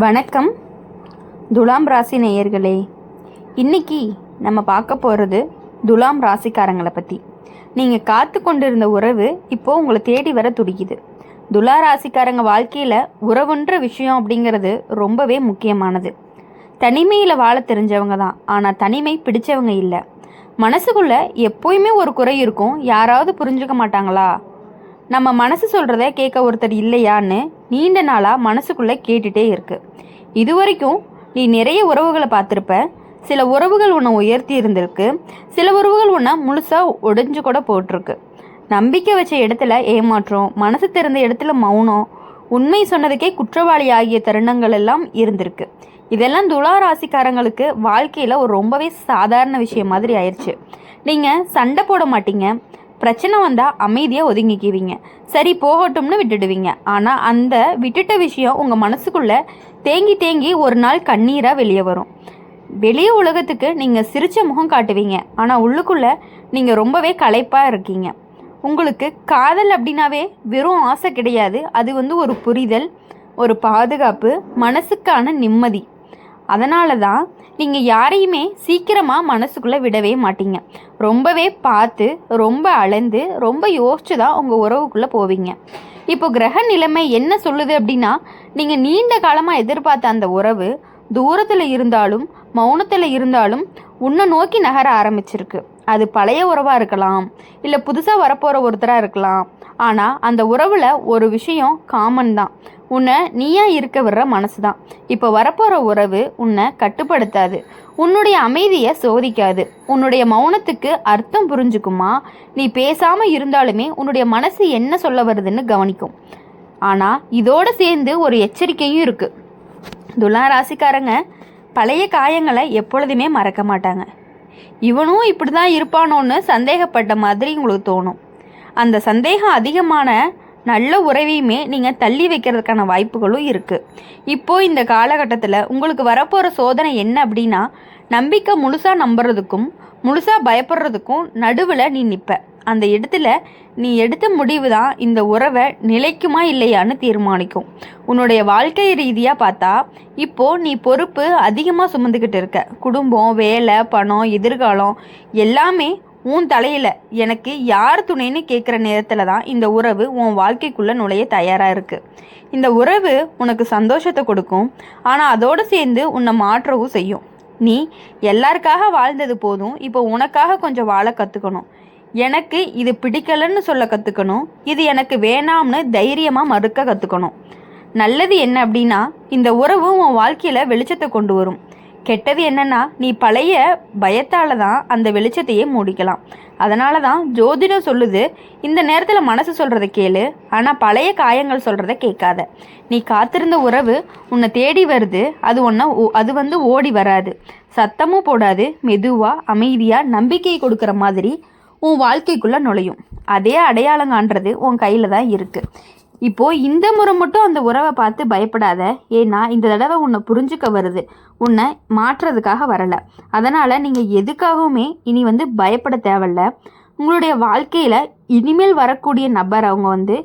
வணக்கம் துலாம் ராசி நேயர்களே. இன்னைக்கு நம்ம பார்க்க போகிறது துலாம் ராசிக்காரங்களை பற்றி. நீங்கள் காத்து கொண்டிருந்த உறவு இப்போது உங்களை தேடி வர துடிக்குது. துலா ராசிக்காரங்க வாழ்க்கையில் உறவுன்ற விஷயம் அப்படிங்கிறது ரொம்பவே முக்கியமானது. தனிமையில் வாழ தெரிஞ்சவங்க தான், ஆனால் தனிமை பிடிச்சவங்க இல்லை. மனசுக்குள்ளே எப்போயுமே ஒரு குறை இருக்கும். யாராவது புரிஞ்சுக்க மாட்டாங்களா? நம்ம மனசு சொல்கிறத கேட்க ஒருத்தர் இல்லையான்னு நீண்ட நாளாக மனசுக்குள்ளே கேட்டுகிட்டே இருக்கு. இது வரைக்கும் நீ நிறைய உறவுகளை பார்த்துருப்ப. சில உறவுகள் உன்னை உயர்த்தி இருந்திருக்கு, சில உறவுகள் உன்னை முழுசாக ஒடிஞ்சு கூட போட்டிருக்கு. நம்பிக்கை வச்ச இடத்துல ஏமாற்றம், மனசு திறந்த இடத்துல மௌனம், உண்மை சொன்னதுக்கே குற்றவாளி ஆகிய தருணங்கள் எல்லாம் இருந்திருக்கு. இதெல்லாம் துலா ராசிக்காரங்களுக்கு வாழ்க்கையில் ஒரு ரொம்பவே சாதாரண விஷயம் மாதிரி ஆயிடுச்சு. நீங்கள் சண்டை போட மாட்டீங்க, பிரச்சனை வந்தால் அமைதியாக ஒதுங்கிக்குவீங்க, சரி போகட்டும்னு விட்டுடுவீங்க. ஆனால் அந்த விட்டுட்ட விஷயம் உங்கள் மனசுக்குள்ளே தேங்கி தேங்கி ஒரு நாள் கண்ணீராக வெளியே வரும். வெளியே உலகத்துக்கு நீங்கள் சிரித்த முகம் காட்டுவீங்க, ஆனால் உள்ளுக்குள்ளே நீங்கள் ரொம்பவே களைப்பாக இருக்கீங்க. உங்களுக்கு காதல் அப்படின்னாவே வெறும் ஆசை கிடையாது, அது ஒரு புரிதல், ஒரு பாதுகாப்பு, மனசுக்கான நிம்மதி. அதனால தான் நீங்கள் யாரையுமே சீக்கிரமாக மனசுக்குள்ளே விடவே மாட்டீங்க. ரொம்பவே பார்த்து, ரொம்ப அளந்து, ரொம்ப யோசிச்சு தான் உங்கள் உறவுக்குள்ளே போவீங்க. இப்போ கிரக நிலைமை என்ன சொல்லுது அப்படின்னா, நீங்கள் நீண்ட காலமாக எதிர்பார்த்த அந்த உறவு தூரத்தில் இருந்தாலும் மௌனத்தில் இருந்தாலும் உன்னை நோக்கி நகர ஆரம்பிச்சிருக்கு. அது பழைய உறவாக இருக்கலாம், இல்லை புதுசாக வரப்போகிற ஒருத்தராக இருக்கலாம். ஆனால் அந்த உறவில் ஒரு விஷயம் காமன் தான். உன்னை நீயா இருக்க விடுற மனசு தான். இப்போ வரப்போகிற உறவு உன்னை கட்டுப்படுத்தாது, உன்னுடைய அமைதியை சோதிக்காது, உன்னுடைய மௌனத்துக்கு அர்த்தம் புரிஞ்சுக்குமா. நீ பேசாமல் இருந்தாலுமே உன்னுடைய மனசு என்ன சொல்ல வருதுன்னு கவனிக்கும். ஆனால் இதோடு சேர்ந்து ஒரு எச்சரிக்கையும் இருக்குது. துலா ராசிக்காரங்க பழைய காயங்களை எப்பொழுதுமே மறக்க மாட்டாங்க. இவனும் இப்படி தான் இருப்பானோன்னு சந்தேகப்பட்ட மாதிரி உங்களுக்கு தோணும். அந்த சந்தேகம் அதிகமான நல்ல உறவையுமே நீங்கள் தள்ளி வைக்கிறதுக்கான வாய்ப்புகளும் இருக்குது. இப்போது இந்த காலகட்டத்தில் உங்களுக்கு வரப்போகிற சோதனை என்ன அப்படின்னா, நம்பிக்கை முழுசாக நம்புறதுக்கும் முழுசாக பயப்படுறதுக்கும் நடுவில் நீ நிற்ப. அந்த இடத்துல நீ எடுத்த முடிவு தான் இந்த உறவை நிலைக்குமா இல்லையான்னு தீர்மானிக்கும். உன்னுடைய வாழ்க்கை ரீதியாக பார்த்தா இப்போது நீ பொறுப்பு அதிகமாக சுமந்துக்கிட்டு இருக்க. குடும்பம், வேலை, பணம், எதிர்காலம் எல்லாமே உன் தலையில். எனக்கு யார் துணைன்னு கேட்குற நேரத்தில் தான் இந்த உறவு உன் வாழ்க்கைக்குள்ளே நுழைய தயாராக இருக்குது. இந்த உறவு உனக்கு சந்தோஷத்தை கொடுக்கும், ஆனால் அதோடு சேர்ந்து உன்னை மாற்றவும் செய்யும். நீ எல்லாருக்காக வாழ்ந்தது போதும், இப்போ உனக்காக கொஞ்சம் வாழ கற்றுக்கணும். எனக்கு இது பிடிக்கலன்னு சொல்ல கற்றுக்கணும், இது எனக்கு வேணாம்னு தைரியமாக மறுக்க கற்றுக்கணும். நல்லது என்ன அப்படின்னா, இந்த உறவு உன் வாழ்க்கையில் வெளிச்சத்தை கொண்டு வரும். கெட்டது என்னன்னா, நீ பழைய பயத்தால் தான் அந்த வெளிச்சத்தையே மூடிக்கலாம். அதனால தான் ஜோதிடம் சொல்லுது, இந்த நேரத்தில் மனசு சொல்கிறத கேளு, ஆனால் பழைய காயங்கள் சொல்கிறத கேட்காத. நீ காத்திருந்த உறவு உன்னை தேடி வருது, அது ஓடி வராது, சத்தமும் போடாது, மெதுவாக அமைதியாக நம்பிக்கையை கொடுக்குற மாதிரி உன் வாழ்க்கைக்குள்ளே நுழையும். அதே அடையாளம் காண்றது உன் கையில் தான் இருக்குது. இப்போது இந்த முறை மட்டும் அந்த உறவை பார்த்து பயப்படாத. ஏன்னா இந்த தடவை உன்னை புரிஞ்சுக்க வருது, உன்னை மாற்றுறதுக்காக வரலை. அதனால் நீங்கள் எதுக்காகவுமே இனி பயப்பட தேவையில்ல. உங்களுடைய வாழ்க்கையில் இனிமேல் வரக்கூடிய நபர் அவங்க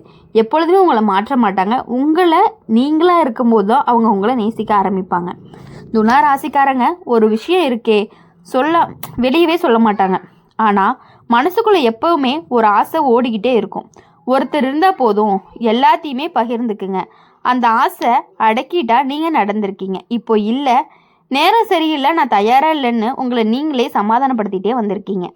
எப்பொழுதுமே உங்களை மாற்ற மாட்டாங்க. உங்களை நீங்களாக இருக்கும்போது தான் அவங்க உங்களை நேசிக்க ஆரம்பிப்பாங்க. துலா ராசிக்காரங்க ஒரு விஷயம் இருக்கே, வெளியவே சொல்ல மாட்டாங்க. ஆனால் மனசுக்குள்ளே எப்போவுமே ஒரு ஆசை ஓடிக்கிட்டே இருக்கும். ஒருத்தர் இருந்தால் போதும், எல்லாத்தையுமே பகிர்ந்துக்குங்க. அந்த ஆசை அடக்கிட்டா நீங்கள் நடந்திருக்கீங்க. இப்போ இல்லை, நேரம் சரியில்லை, நான் தயாராக இல்லைன்னு உங்களை நீங்களே சமாதானப்படுத்திகிட்டே வந்திருக்கீங்க.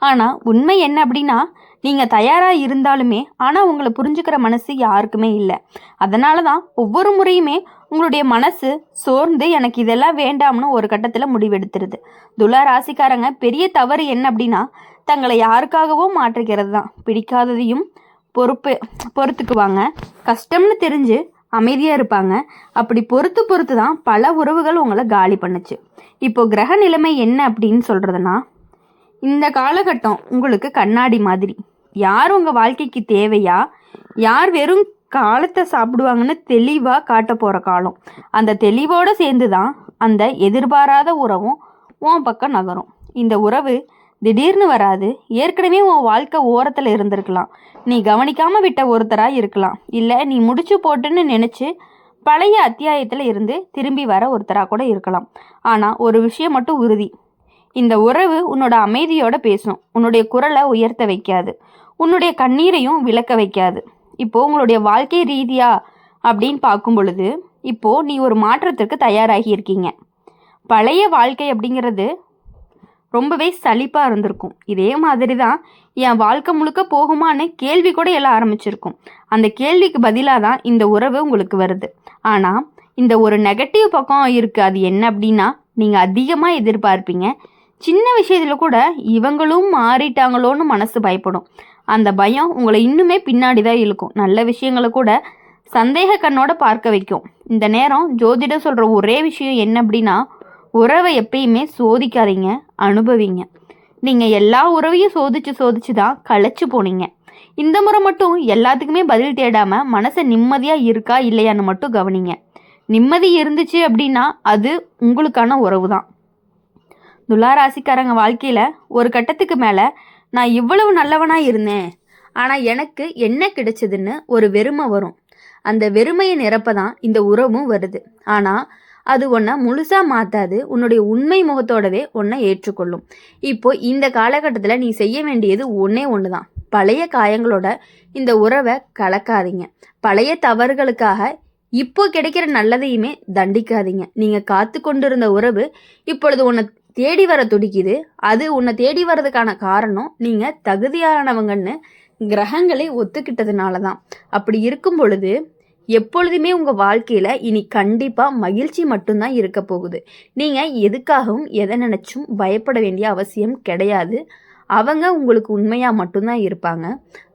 ஆனால் உண்மை என்ன அப்படின்னா, நீங்கள் தயாராக இருந்தாலுமே ஆனால் உங்களை புரிஞ்சுக்கிற மனசு யாருக்குமே இல்லை. அதனால தான் ஒவ்வொரு முறையுமே உங்களுடைய மனசு சோர்ந்து எனக்கு இதெல்லாம் வேண்டாம்னு ஒரு கட்டத்தில் முடிவெடுத்துருது. துலா ராசிக்காரங்க பெரிய தவறு என்ன அப்படின்னா, தங்களை யாருக்காகவும் மாற்றுகிறது தான். பிடிக்காததையும் பொறுத்துக்குவாங்க, கஷ்டம்னு தெரிஞ்சு அமைதியாக இருப்பாங்க. அப்படி பொறுத்து தான் பல உறவுகள் உங்களை காலி பண்ணுச்சு. இப்போ கிரக நிலைமை என்ன அப்படின்னு சொல்கிறதுனா, இந்த காலகட்டம் உங்களுக்கு கண்ணாடி மாதிரி. யார் உங்கள் வாழ்க்கைக்கு தேவையா, யார் வெறும் காலத்தை சாப்பிடுவாங்கன்னு தெளிவாக காட்ட போகிற காலம். அந்த தெளிவோடு சேர்ந்து தான் அந்த எதிர்பாராத உறவும் உன் பக்கம் நகரும். இந்த உறவு திடீர்னு வராது. ஏற்கனவே உன் வாழ்க்கை ஓரத்தில் இருந்திருக்கலாம், நீ கவனிக்காமல் விட்ட ஒருத்தராக இருக்கலாம், இல்லை நீ முடிச்சு போட்டுன்னு நினச்சி பழைய அத்தியாயத்தில் இருந்து திரும்பி வர ஒருத்தராக கூட இருக்கலாம். ஆனால் ஒரு விஷயம் மட்டும் உறுதி, இந்த உறவு உன்னோட அமைதியோட பேசும், உன்னுடைய குரலை உயர்த்த வைக்காது, உன்னுடைய கண்ணீரையும் விளக்க வைக்காது. இப்போ உங்களுடைய வாழ்க்கை ரீதியா அப்படின்னு பார்க்கும் பொழுது இப்போ நீ ஒரு மாற்றத்திற்கு தயாராகி இருக்கீங்க. பழைய வாழ்க்கை அப்படிங்கிறது ரொம்பவே சலிப்பாக இருந்திருக்கும். இதே மாதிரி தான் என் வாழ்க்கை முழுக்க போகுமான்னு கேள்வி கூட எல்லாம் ஆரம்பிச்சிருக்கும். அந்த கேள்விக்கு பதிலாக தான் இந்த உறவு உங்களுக்கு வருது. ஆனால் இந்த ஒரு நெகட்டிவ் பக்கம் இருக்குது. அது என்ன அப்படின்னா, நீங்கள் அதிகமாக எதிர்பார்ப்பீங்க. சின்ன விஷயத்தில் கூட இவங்களும் மாறிட்டாங்களோன்னு மனசு பயப்படும். அந்த பயம் உங்களை இன்னுமே பின்னாடி தான் இழுக்கும். நல்ல விஷயங்களை கூட சந்தேக கண்ணோட பார்க்க வைக்கும். இந்த நேரம் ஜோதிடம் சொல்கிற ஒரே விஷயம் என்ன அப்படின்னா, உறவை எப்பயுமே சோதிக்காதீங்க, அனுபவிங்க. நீங்கள் எல்லா உறவையும் சோதிச்சு தான் களைச்சு போனீங்க. இந்த முறை மட்டும் எல்லாத்துக்குமே பதில் தேடாமல் மனசை நிம்மதியாக இருக்கா இல்லையான்னு மட்டும் கவனிங்க. நிம்மதி இருந்துச்சு அப்படின்னா அது உங்களுக்கான உறவு தான். துளாராசிக்காரங்க வாழ்க்கையில் ஒரு கட்டத்துக்கு மேலே நான் இவ்வளவு நல்லவனாக இருந்தேன், ஆனால் எனக்கு என்ன கிடைச்சதுன்னு ஒரு வெறுமை வரும். அந்த வெறுமையை நிரப்ப தான் இந்த உறவும் வருது. ஆனால் அது உன்னை முழுசாக மாற்றாது, உன்னுடைய உண்மை முகத்தோடவே உன்னை ஏற்றுக்கொள்ளும். இப்போ இந்த காலகட்டத்தில் நீ செய்ய வேண்டியது ஒன்று தான். பழைய காயங்களோட இந்த உறவை கலக்காதீங்க. பழைய தவறுகளுக்காக இப்போ கிடைக்கிற நல்லதையுமே தண்டிக்காதீங்க. நீங்கள் காத்து கொண்டிருந்த உறவு இப்பொழுது உன்னை தேடி வர துடிக்குது. அது உன்னை தேடி வர்றதுக்கான காரணம் நீங்கள் தகுதியானவங்கன்னு கிரகங்களை ஒத்துக்கிட்டதுனால தான். அப்படி இருக்கும் பொழுது எப்பொழுதுமே உங்கள் வாழ்க்கையில் இனி கண்டிப்பாக மகிழ்ச்சி மட்டும்தான் இருக்க போகுது. நீங்கள் எதுக்காகவும் எதை நினச்சும் பயப்பட வேண்டிய அவசியம் கிடையாது. அவங்க உங்களுக்கு உண்மையாக மட்டும்தான் இருப்பாங்க.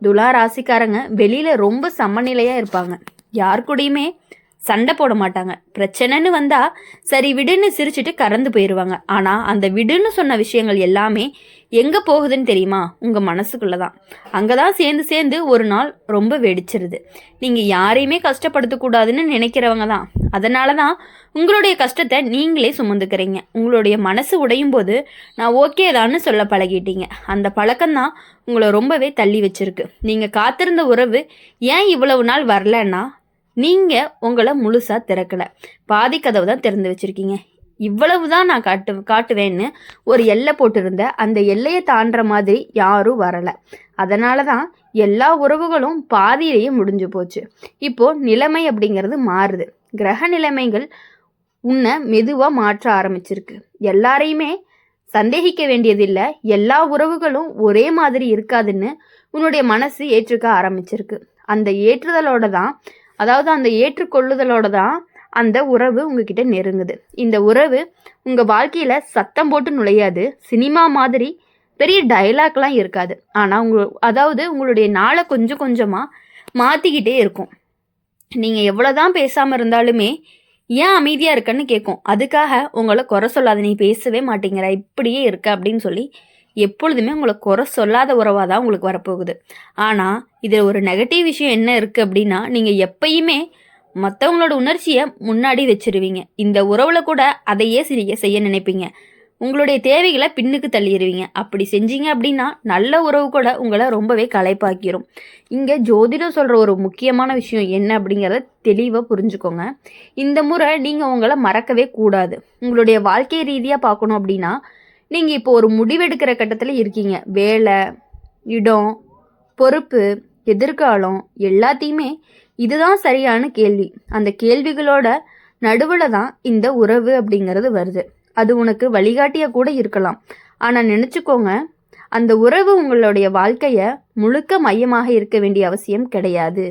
துலா ராசிக்காரங்க வெளியில் ரொம்ப சமநிலையாக இருப்பாங்க. யார் கூடயுமே சண்டை போட மாட்டாங்க. பிரச்சனைன்னு வந்தால் சரி விடுன்னு சிரிச்சுட்டு கறந்து போயிடுவாங்க. ஆனால் அந்த விடுன்னு சொன்ன விஷயங்கள் எல்லாமே எங்கே போகுதுன்னு தெரியுமா? உங்கள் மனசுக்குள்ளே தான். அங்கே தான் சேர்ந்து ஒரு நாள் ரொம்ப வெடிச்சிருது. நீங்கள் யாரையுமே கஷ்டப்படுத்தக்கூடாதுன்னு நினைக்கிறவங்க தான். அதனால தான் உங்களுடைய கஷ்டத்தை நீங்களே சுமந்துக்கிறீங்க. உங்களுடைய மனசு உடையும் போது நான் ஓகே தான்னு சொல்ல பழகிட்டீங்க. அந்த பழக்கம்தான் உங்களை ரொம்பவே தள்ளி வச்சிருக்கு. நீங்கள் காத்திருந்த உறவு ஏன் இவ்வளவு நாள் வரலன்னா, நீங்கள் உங்களை முழுசாக திறக்கலை, பாதி கதவு தான் திறந்து வச்சுருக்கீங்க. இவ்வளவு தான் நான் காட்டுவேன்னு ஒரு எல்லை போட்டிருந்த அந்த எல்லையை தாண்டுற மாதிரி யாரும் வரலை. அதனால தான் எல்லா உறவுகளும் பாதியிலேயே முடிஞ்சு போச்சு. இப்போது நிலைமை அப்படிங்கிறது மாறுது. கிரக நிலைமைகள் உன்னை மெதுவாக மாற்ற ஆரம்பிச்சிருக்கு. எல்லாரையுமே சந்தேகிக்க வேண்டியதில்லை. எல்லா உறவுகளும் ஒரே மாதிரி இருக்காதுன்னு உன்னுடைய மனசு ஏற்றுக்க ஆரம்பிச்சிருக்கு. அந்த ஏற்றுதலோட தான், அதாவது அந்த ஏற்றுக்கொள்ளுதலோட தான் அந்த உறவு உங்ககிட்ட நெருங்குது. இந்த உறவு உங்கள் வாழ்க்கையில் சத்தம் போட்டு நுழையாது. சினிமா மாதிரி பெரிய டைலாக்லாம் இருக்காது. ஆனால் உங்களுடைய நாளை கொஞ்சம் கொஞ்சமாக மாற்றிக்கிட்டே இருக்கும். நீங்கள் எவ்வளோதான் பேசாமல் இருந்தாலுமே ஏன் அமைதியாக இருக்கன்னு கேட்கும். அதுக்காக உங்களை குறை சொல்லாத, நீ பேசவே மாட்டேங்கிற, இப்படியே இருக்க அப்படின்னு சொல்லி எப்பொழுதுமே உங்களை குறை சொல்லாத உறவாக தான் உங்களுக்கு வரப்போகுது. ஆனால் இதில் ஒரு நெகட்டிவ் விஷயம் என்ன இருக்குது அப்படின்னா, நீங்கள் எப்பயுமே மற்றவங்களோட உணர்ச்சியை முன்னாடி வச்சிருவீங்க. இந்த உறவில் கூட அதையே செய்ய நினைப்பீங்க. உங்களுடைய தேவைகளை பின்னுக்கு தள்ளிடுவீங்க. அப்படி செஞ்சீங்க அப்படின்னா நல்ல உறவு கூட உங்களை ரொம்பவே களைப்பாக்கிரும். இங்கே ஜோதிடம் சொல்கிற ஒரு முக்கியமான விஷயம் என்ன அப்படிங்கிறத தெளிவாக புரிஞ்சுக்கோங்க. இந்த முறை நீங்கள் உங்களை மறக்கவே கூடாது. உங்களுடைய வாழ்க்கை ரீதியாக பார்க்கணும் அப்படின்னா, நீங்கள் இப்போ ஒரு முடிவெடுக்கிற கட்டத்தில் இருக்கீங்க. வேலை, இடம், பொறுப்பு, எதிர்காலம் எல்லாத்தையுமே இதுதான் சரியான கேள்வி. அந்த கேள்விகளோட நடுவில் தான் இந்த உறவு அப்படிங்கிறது வருது. அது உனக்கு வழிகாட்டியாக கூட இருக்கலாம். ஆனால் நினச்சிக்கோங்க, அந்த உறவு உங்களுடைய வாழ்க்கையை முழுக்க மையமாக இருக்க வேண்டிய அவசியம் கிடையாது.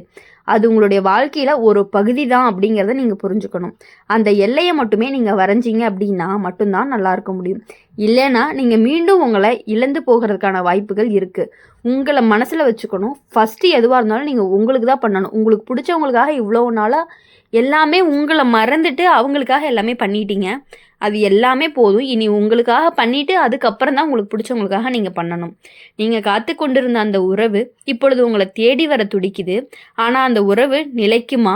அது உங்களுடைய வாழ்க்கையில் ஒரு பகுதி தான் அப்படிங்கிறத நீங்கள் புரிஞ்சுக்கணும். அந்த எல்லையை மட்டுமே நீங்கள் வரைஞ்சிங்க அப்படின்னா மட்டும்தான் நல்லா இருக்க முடியும். இல்லைன்னா நீங்கள் மீண்டும் உங்களை இழந்து போகிறதுக்கான வாய்ப்புகள் இருக்குது. உங்களை மனசில் வச்சுக்கணும். ஃபஸ்ட்டு எதுவாக இருந்தாலும் நீங்கள் உங்களுக்கு தான் பண்ணணும். உங்களுக்கு பிடிச்சவங்களுக்காக இவ்வளோ நாளாக எல்லாமே உங்களை மறந்துட்டு அவங்களுக்காக எல்லாமே பண்ணிட்டீங்க. அது எல்லாமே போதும். இனி உங்களுக்காக பண்ணிவிட்டு அதுக்கப்புறம் தான் உங்களுக்கு பிடிச்சவங்களுக்காக நீங்கள் பண்ணணும். நீங்கள் காத்து கொண்டிருந்த அந்த உறவு இப்பொழுது உங்களை தேடி வர துடிக்குது. ஆனால் அந்த உறவு நிலைக்குமா?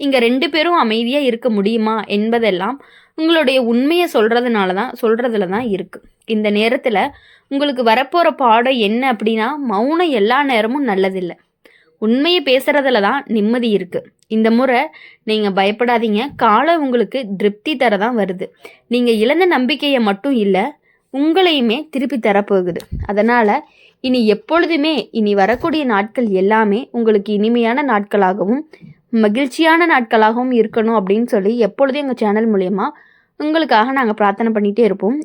இங்கே 2 பேரும் அமைதியாக இருக்க முடியுமா என்பதெல்லாம் உங்களுடைய உண்மையை சொல்கிறதுல தான் இருக்குது. இந்த நேரத்தில் உங்களுக்கு வரப்போகிற பாடம் என்ன அப்படின்னா, மௌனம் எல்லா நேரமும் நல்லதில்லை. உண்மையை பேசுகிறதுல தான் நிம்மதி இருக்குது. இந்த முறை நீங்கள் பயப்படாதீங்க. காலம் உங்களுக்கு திருப்தி தர தான் வருது. நீங்கள் இழந்த நம்பிக்கையை மட்டும் இல்லை, உங்களையுமே திருப்பி தரப்போகுது. அதனால் எப்பொழுதுமே இனி வரக்கூடிய நாட்கள் எல்லாமே உங்களுக்கு இனிமையான நாட்களாகவும் மகிழ்ச்சியான நாட்களாகவும் இருக்கணும் அப்படின்னு சொல்லி எப்பொழுதும் எங்கள் சேனல் மூலயமா உங்களுக்காக நாங்கள் பிரார்த்தனை பண்ணிகிட்டே இருப்போம்.